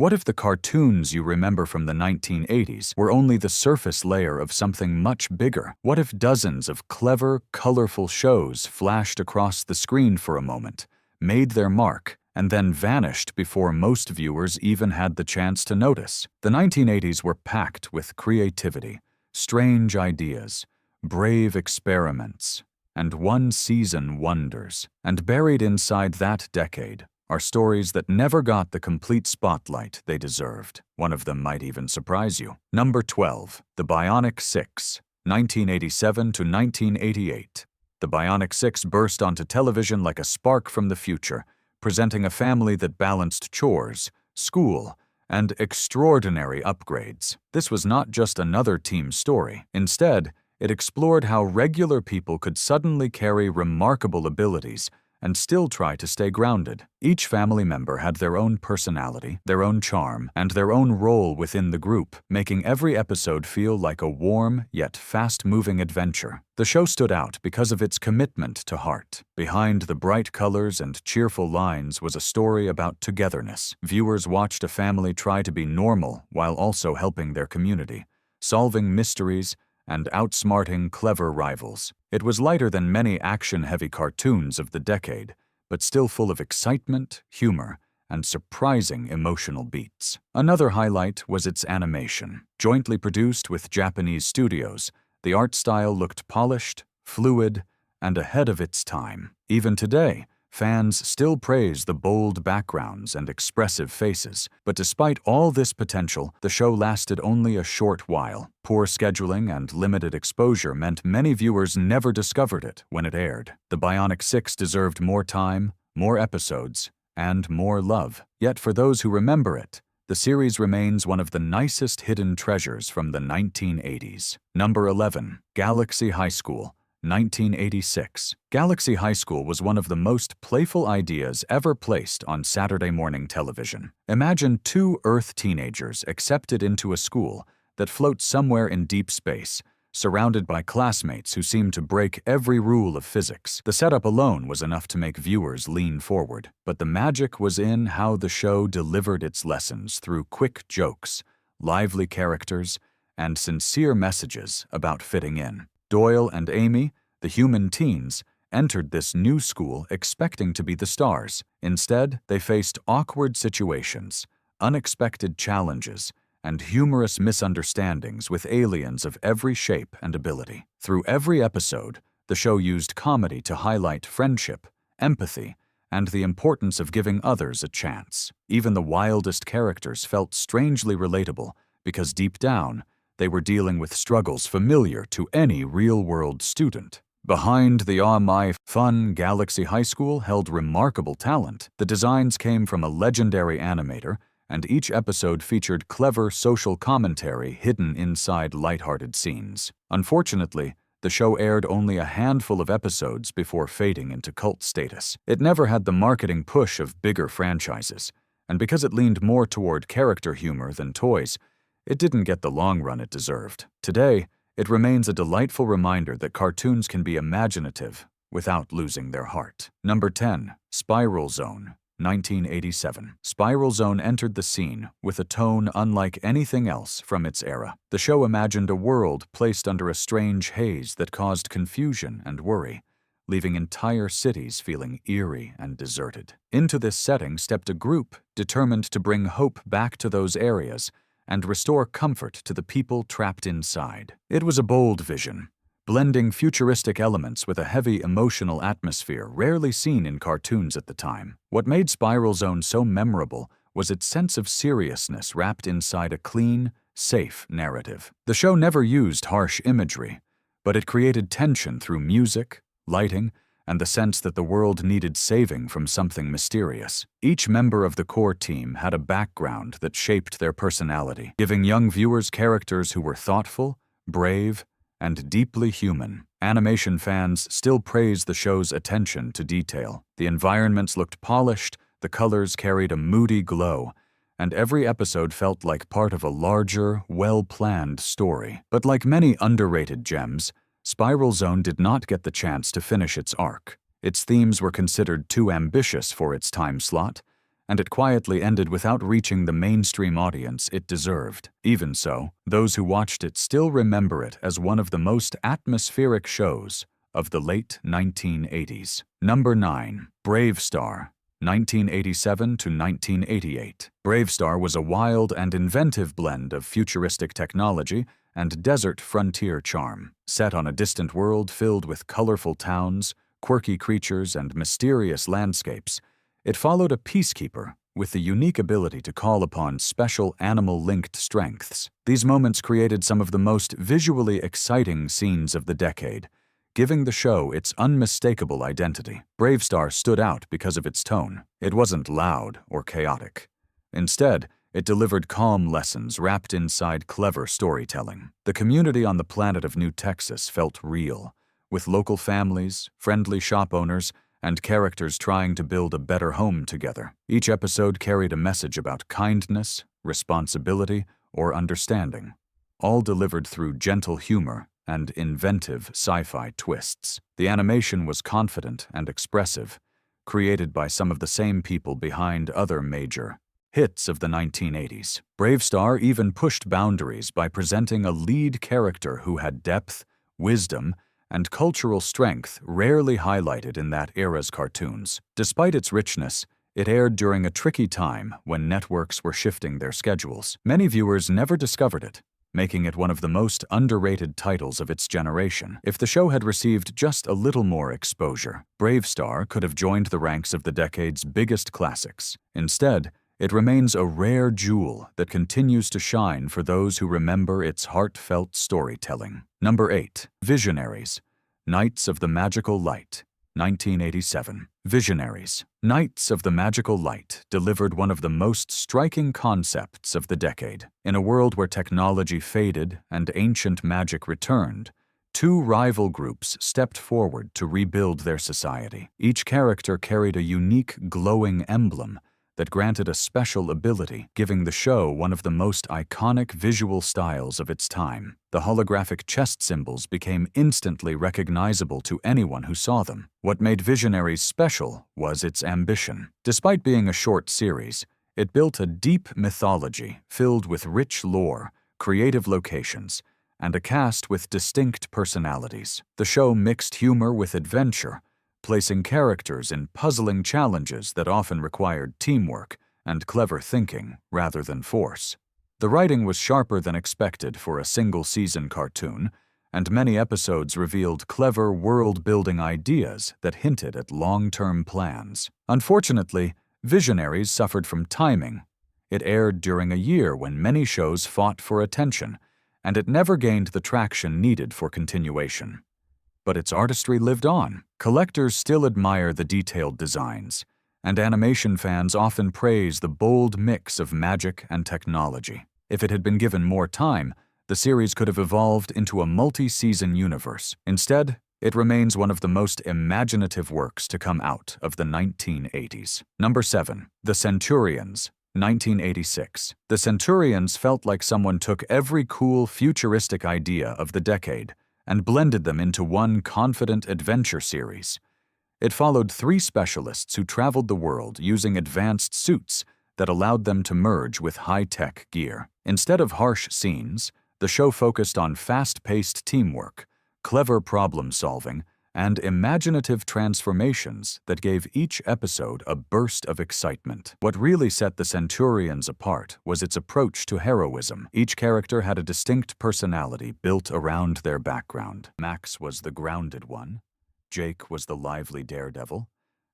What if the cartoons you remember from the 1980s were only the surface layer of something much bigger? What if dozens of clever, colorful shows flashed across the screen for a moment, made their mark, and then vanished before most viewers even had the chance to notice? The 1980s were packed with creativity, strange ideas, brave experiments, and one-season wonders. And buried inside that decade are stories that never got the complete spotlight they deserved. One of them might even surprise you. Number 12. The Bionic 6, 1987 to 1988. The Bionic 6 burst onto television like a spark from the future, presenting a family that balanced chores, school, and extraordinary upgrades. This was not just another team story. Instead, it explored how regular people could suddenly carry remarkable abilities and still try to stay grounded. Each family member had their own personality, their own charm, and their own role within the group, making every episode feel like a warm yet fast-moving adventure. The show stood out because of its commitment to heart. Behind the bright colors and cheerful lines was a story about togetherness. Viewers watched a family try to be normal while also helping their community, solving mysteries, and outsmarting clever rivals. It was lighter than many action-heavy cartoons of the decade, but still full of excitement, humor, and surprising emotional beats. Another highlight was its animation. Jointly produced with Japanese studios, the art style looked polished, fluid, and ahead of its time. Even today, fans still praise the bold backgrounds and expressive faces, but despite all this potential, the show lasted only a short while. Poor scheduling and limited exposure meant many viewers never discovered it when it aired. The Bionic 6 deserved more time, more episodes, and more love. Yet for those who remember it, the series remains one of the nicest hidden treasures from the 1980s. Number 11. Galaxy High School, 1986. Galaxy High School was one of the most playful ideas ever placed on Saturday morning television. Imagine two Earth teenagers accepted into a school that floats somewhere in deep space, surrounded by classmates who seem to break every rule of physics. The setup alone was enough to make viewers lean forward, but the magic was in how the show delivered its lessons through quick jokes, lively characters, and sincere messages about fitting in. Doyle and Amy, the human teens, entered this new school expecting to be the stars. Instead, they faced awkward situations, unexpected challenges, and humorous misunderstandings with aliens of every shape and ability. Through every episode, the show used comedy to highlight friendship, empathy, and the importance of giving others a chance. Even the wildest characters felt strangely relatable because deep down, they were dealing with struggles familiar to any real-world student. Behind the fun Galaxy High School held remarkable talent. The designs came from a legendary animator, and each episode featured clever social commentary hidden inside lighthearted scenes. Unfortunately, the show aired only a handful of episodes before fading into cult status. It never had the marketing push of bigger franchises, and because it leaned more toward character humor than toys, it didn't get the long run it deserved. Today, it remains a delightful reminder that cartoons can be imaginative without losing their heart. Number 10. Spiral Zone, 1987. Spiral Zone entered the scene with a tone unlike anything else from its era. The show imagined a world placed under a strange haze that caused confusion and worry, leaving entire cities feeling eerie and deserted. Into this setting stepped a group determined to bring hope back to those areas and restore comfort to the people trapped inside. It was a bold vision, blending futuristic elements with a heavy emotional atmosphere rarely seen in cartoons at the time. What made Spiral Zone so memorable was its sense of seriousness wrapped inside a clean, safe narrative. The show never used harsh imagery, but it created tension through music, lighting, and the sense that the world needed saving from something mysterious. Each member of the core team had a background that shaped their personality, giving young viewers characters who were thoughtful, brave, and deeply human. Animation fans still praise the show's attention to detail. The environments looked polished, the colors carried a moody glow, and every episode felt like part of a larger, well-planned story. But like many underrated gems, Spiral Zone did not get the chance to finish its arc. Its themes were considered too ambitious for its time slot, and it quietly ended without reaching the mainstream audience it deserved. Even so, those who watched it still remember it as one of the most atmospheric shows of the late 1980s. Number 9. Bravestarr, 1987 to 1988. Bravestarr was a wild and inventive blend of futuristic technology and desert frontier charm. Set on a distant world filled with colorful towns, quirky creatures, and mysterious landscapes, it followed a peacekeeper with the unique ability to call upon special animal-linked strengths. These moments created some of the most visually exciting scenes of the decade, giving the show its unmistakable identity. Bravestarr stood out because of its tone. It wasn't loud or chaotic. Instead, it delivered calm lessons wrapped inside clever storytelling. The community on the planet of New Texas felt real, with local families, friendly shop owners, and characters trying to build a better home together. Each episode carried a message about kindness, responsibility, or understanding, all delivered through gentle humor and inventive sci-fi twists. The animation was confident and expressive, created by some of the same people behind other major hits of the 1980s. Bravestarr even pushed boundaries by presenting a lead character who had depth, wisdom, and cultural strength rarely highlighted in that era's cartoons. Despite its richness, it aired during a tricky time when networks were shifting their schedules. Many viewers never discovered it, making it one of the most underrated titles of its generation. If the show had received just a little more exposure, Bravestarr could have joined the ranks of the decade's biggest classics. Instead, it remains a rare jewel that continues to shine for those who remember its heartfelt storytelling. Number 8. Visionaries, Knights of the Magical Light, 1987. Visionaries, Knights of the Magical Light delivered one of the most striking concepts of the decade. In a world where technology faded and ancient magic returned, two rival groups stepped forward to rebuild their society. Each character carried a unique glowing emblem that granted a special ability, giving the show one of the most iconic visual styles of its time. The holographic chest symbols became instantly recognizable to anyone who saw them. What made Visionaries special was its ambition. Despite being a short series, it built a deep mythology filled with rich lore, creative locations, and a cast with distinct personalities. The show mixed humor with adventure, placing characters in puzzling challenges that often required teamwork and clever thinking rather than force. The writing was sharper than expected for a single-season cartoon, and many episodes revealed clever world-building ideas that hinted at long-term plans. Unfortunately, Visionaries suffered from timing. It aired during a year when many shows fought for attention, and it never gained the traction needed for continuation. But its artistry lived on. Collectors still admire the detailed designs, and animation fans often praise the bold mix of magic and technology. If it had been given more time, the series could have evolved into a multi-season universe. Instead, it remains one of the most imaginative works to come out of the 1980s. Number 7. The Centurions, 1986. The Centurions felt like someone took every cool futuristic idea of the decade and blended them into one confident adventure series. It followed three specialists who traveled the world using advanced suits that allowed them to merge with high-tech gear. Instead of harsh scenes, the show focused on fast-paced teamwork, clever problem-solving, and imaginative transformations that gave each episode a burst of excitement. What really set the Centurions apart was its approach to heroism. Each character had a distinct personality built around their background. Max was the grounded one, Jake was the lively daredevil,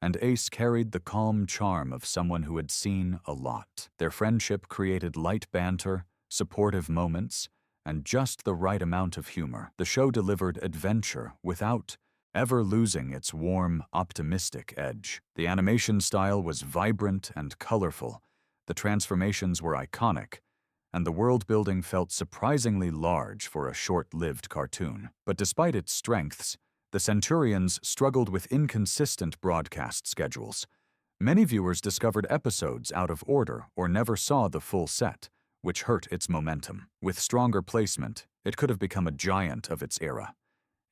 and Ace carried the calm charm of someone who had seen a lot. Their friendship created light banter, supportive moments, and just the right amount of humor. The show delivered adventure without ever losing its warm, optimistic edge. The animation style was vibrant and colorful, the transformations were iconic, and the world-building felt surprisingly large for a short-lived cartoon. But despite its strengths, the Centurions struggled with inconsistent broadcast schedules. Many viewers discovered episodes out of order or never saw the full set, which hurt its momentum. With stronger placement, it could have become a giant of its era.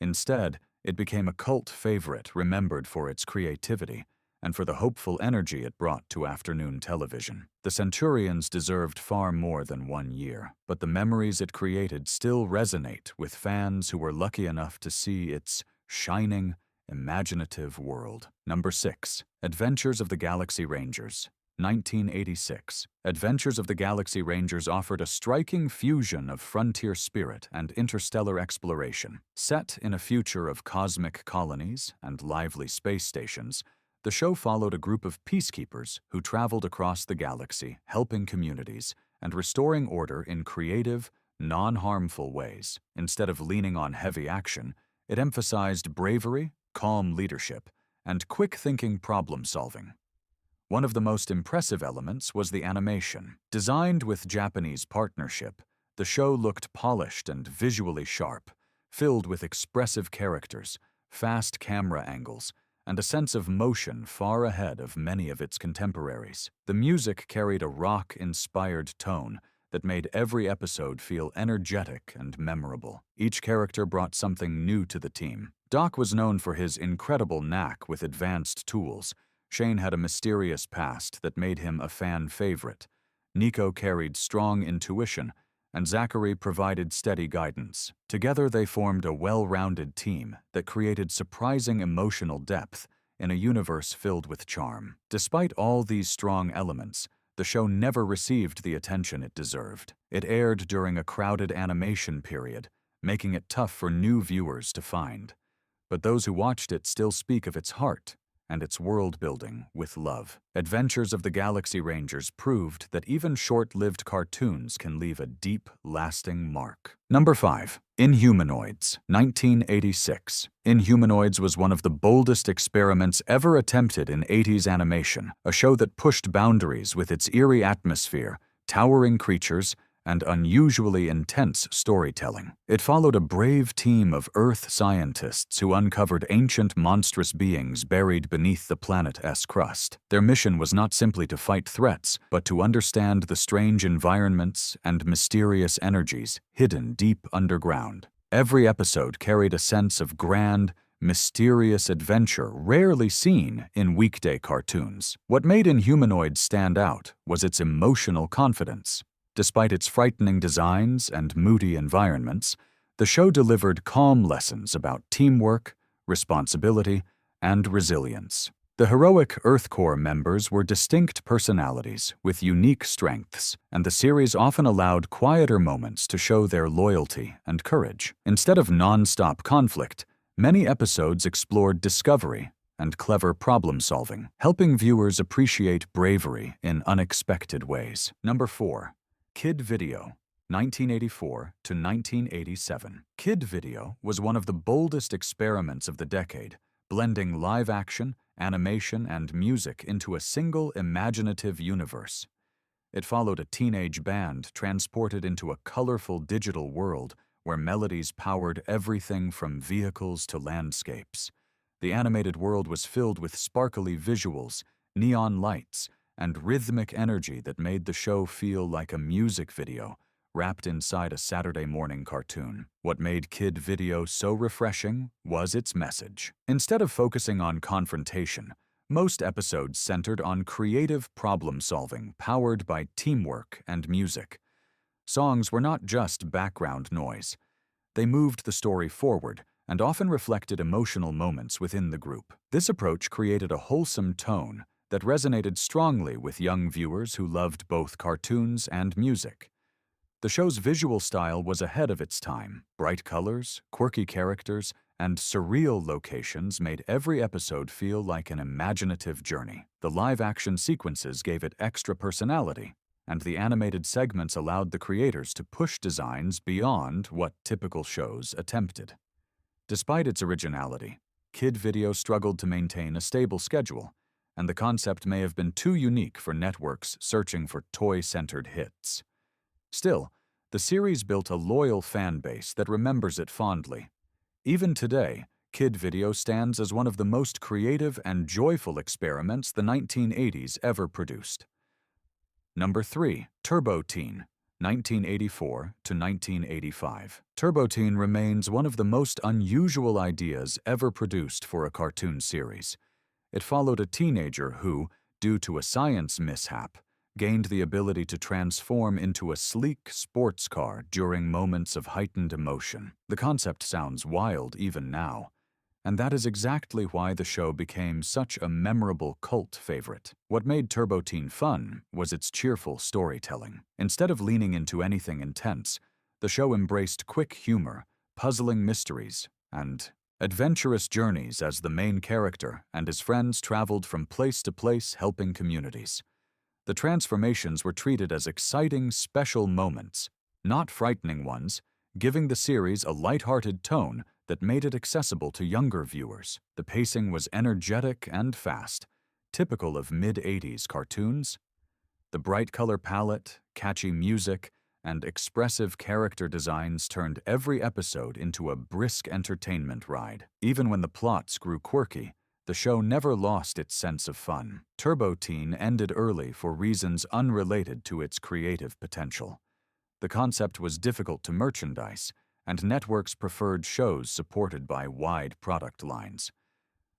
Instead, it became a cult favorite remembered for its creativity and for the hopeful energy it brought to afternoon television. The Centurions deserved far more than 1 year, but the memories it created still resonate with fans who were lucky enough to see its shining, imaginative world. Number 6. Adventures of the Galaxy Rangers, 1986. Adventures of the Galaxy Rangers offered a striking fusion of frontier spirit and interstellar exploration. Set in a future of cosmic colonies and lively space stations, the show followed a group of peacekeepers who traveled across the galaxy, helping communities and restoring order in creative, non-harmful ways. Instead of leaning on heavy action, it emphasized bravery, calm leadership, and quick-thinking problem-solving. One of the most impressive elements was the animation. Designed with Japanese partnership, the show looked polished and visually sharp, filled with expressive characters, fast camera angles, and a sense of motion far ahead of many of its contemporaries. The music carried a rock-inspired tone that made every episode feel energetic and memorable. Each character brought something new to the team. Doc was known for his incredible knack with advanced tools. Shane had a mysterious past that made him a fan favorite. Nico carried strong intuition, and Zachary provided steady guidance. Together they formed a well-rounded team that created surprising emotional depth in a universe filled with charm. Despite all these strong elements, the show never received the attention it deserved. It aired during a crowded animation period, making it tough for new viewers to find. But those who watched it still speak of its heart and its world-building with love. Adventures of the Galaxy Rangers proved that even short-lived cartoons can leave a deep, lasting mark. Number 5. Inhumanoids, 1986. Inhumanoids was one of the boldest experiments ever attempted in 80s animation, a show that pushed boundaries with its eerie atmosphere, towering creatures, and unusually intense storytelling. It followed a brave team of Earth scientists who uncovered ancient monstrous beings buried beneath the planet's crust. Their mission was not simply to fight threats, but to understand the strange environments and mysterious energies hidden deep underground. Every episode carried a sense of grand, mysterious adventure rarely seen in weekday cartoons. What made Inhumanoids stand out was its emotional confidence. Despite its frightening designs and moody environments, the show delivered calm lessons about teamwork, responsibility, and resilience. The heroic Earth Corps members were distinct personalities with unique strengths, and the series often allowed quieter moments to show their loyalty and courage. Instead of non-stop conflict, many episodes explored discovery and clever problem-solving, helping viewers appreciate bravery in unexpected ways. Number 4. Kid Video, 1984 to 1987. Kid Video was one of the boldest experiments of the decade, blending live action, animation, and music into a single imaginative universe. It followed a teenage band transported into a colorful digital world where melodies powered everything from vehicles to landscapes. The animated world was filled with sparkly visuals, neon lights, and rhythmic energy that made the show feel like a music video wrapped inside a Saturday morning cartoon. What made Kid Video so refreshing was its message. Instead of focusing on confrontation, most episodes centered on creative problem-solving powered by teamwork and music. Songs were not just background noise. They moved the story forward and often reflected emotional moments within the group. This approach created a wholesome tone that resonated strongly with young viewers who loved both cartoons and music. The show's visual style was ahead of its time. Bright colors, quirky characters, and surreal locations made every episode feel like an imaginative journey. The live-action sequences gave it extra personality, and the animated segments allowed the creators to push designs beyond what typical shows attempted. Despite its originality, Kid Video struggled to maintain a stable schedule, and the concept may have been too unique for networks searching for toy-centered hits. Still, the series built a loyal fan base that remembers it fondly. Even today, Kid Video stands as one of the most creative and joyful experiments the 1980s ever produced. Number 3. Turbo Teen, 1984 to 1985. Turbo Teen remains one of the most unusual ideas ever produced for a cartoon series. It followed a teenager who, due to a science mishap, gained the ability to transform into a sleek sports car during moments of heightened emotion. The concept sounds wild even now, and that is exactly why the show became such a memorable cult favorite. What made Turbo Teen fun was its cheerful storytelling. Instead of leaning into anything intense, the show embraced quick humor, puzzling mysteries, and adventurous journeys as the main character and his friends traveled from place to place helping communities. The transformations were treated as exciting, special moments, not frightening ones, giving the series a lighthearted tone that made it accessible to younger viewers. The pacing was energetic and fast, typical of mid-80s cartoons. The bright color palette, catchy music, and expressive character designs turned every episode into a brisk entertainment ride. Even when the plots grew quirky, the show never lost its sense of fun. Turbo Teen ended early for reasons unrelated to its creative potential. The concept was difficult to merchandise, and networks preferred shows supported by wide product lines.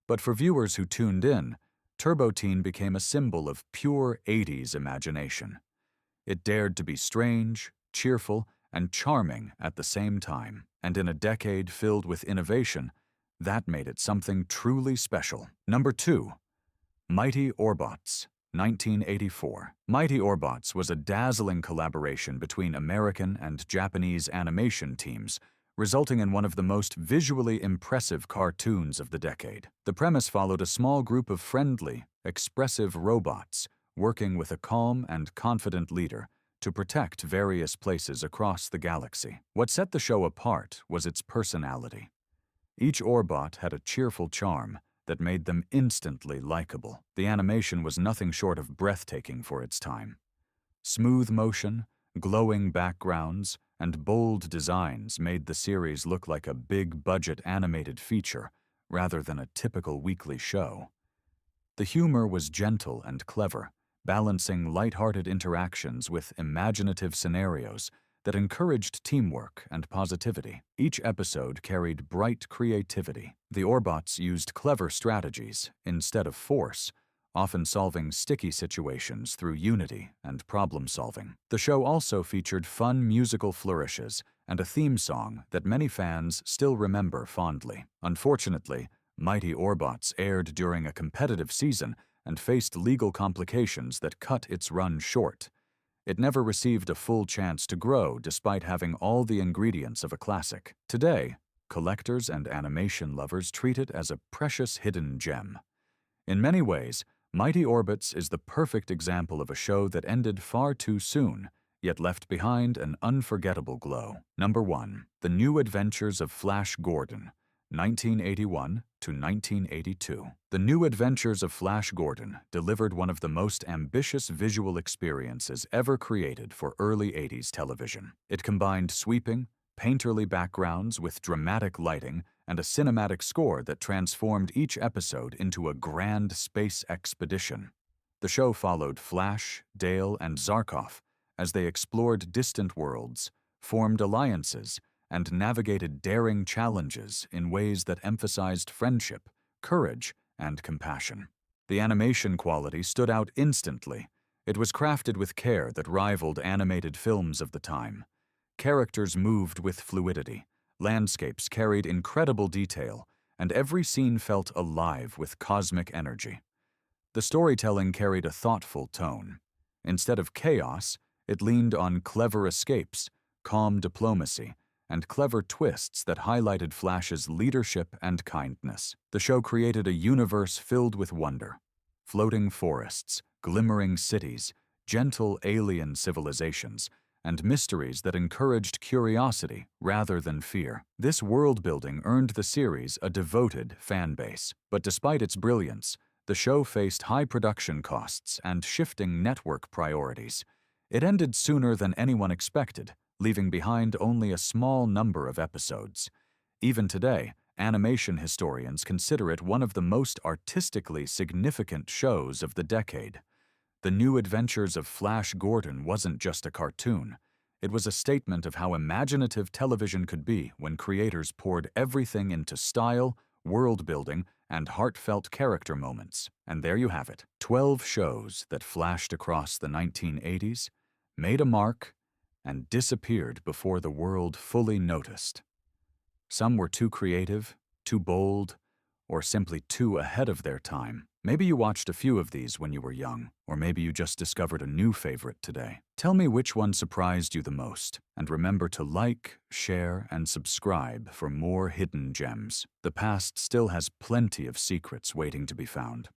But for viewers who tuned in, Turbo Teen became a symbol of pure 80s imagination. It dared to be strange, cheerful, and charming at the same time, and in a decade filled with innovation, that made it something truly special. Number 2. Mighty Orbots, 1984. Mighty Orbots was a dazzling collaboration between American and Japanese animation teams, resulting in one of the most visually impressive cartoons of the decade. The premise followed a small group of friendly, expressive robots working with a calm and confident leader to protect various places across the galaxy. What set the show apart was its personality. Each Orbot had a cheerful charm that made them instantly likable. The animation was nothing short of breathtaking for its time. Smooth motion, glowing backgrounds, and bold designs made the series look like a big-budget animated feature rather than a typical weekly show. The humor was gentle and clever, balancing lighthearted interactions with imaginative scenarios that encouraged teamwork and positivity. Each episode carried bright creativity. The Orbots used clever strategies instead of force, often solving sticky situations through unity and problem-solving. The show also featured fun musical flourishes and a theme song that many fans still remember fondly. Unfortunately, Mighty Orbots aired during a competitive season and faced legal complications that cut its run short. It never received a full chance to grow despite having all the ingredients of a classic. Today, collectors and animation lovers treat it as a precious hidden gem. In many ways, Mighty Orbots is the perfect example of a show that ended far too soon, yet left behind an unforgettable glow. Number 1. The New Adventures of Flash Gordon, 1981 to 1982. The New Adventures of Flash Gordon delivered one of the most ambitious visual experiences ever created for early 80s television. It combined sweeping, painterly backgrounds with dramatic lighting and a cinematic score that transformed each episode into a grand space expedition. The show followed Flash, Dale, and Zarkov as they explored distant worlds, formed alliances, and navigated daring challenges in ways that emphasized friendship, courage, and compassion. The animation quality stood out instantly. It was crafted with care that rivaled animated films of the time. Characters moved with fluidity, landscapes carried incredible detail, and every scene felt alive with cosmic energy. The storytelling carried a thoughtful tone. Instead of chaos, it leaned on clever escapes, calm diplomacy, and clever twists that highlighted Flash's leadership and kindness. The show created a universe filled with wonder. Floating forests, glimmering cities, gentle alien civilizations, and mysteries that encouraged curiosity rather than fear. This world-building earned the series a devoted fan base. But despite its brilliance, the show faced high production costs and shifting network priorities. It ended sooner than anyone expected, leaving behind only a small number of episodes. Even today, animation historians consider it one of the most artistically significant shows of the decade. The New Adventures of Flash Gordon wasn't just a cartoon. It was a statement of how imaginative television could be when creators poured everything into style, world building, and heartfelt character moments. And there you have it, 12 shows that flashed across the 1980s, made a mark, and disappeared before the world fully noticed. Some were too creative, too bold, or simply too ahead of their time. Maybe you watched a few of these when you were young, or maybe you just discovered a new favorite today. Tell me which one surprised you the most, and remember to like, share, and subscribe for more hidden gems. The past still has plenty of secrets waiting to be found.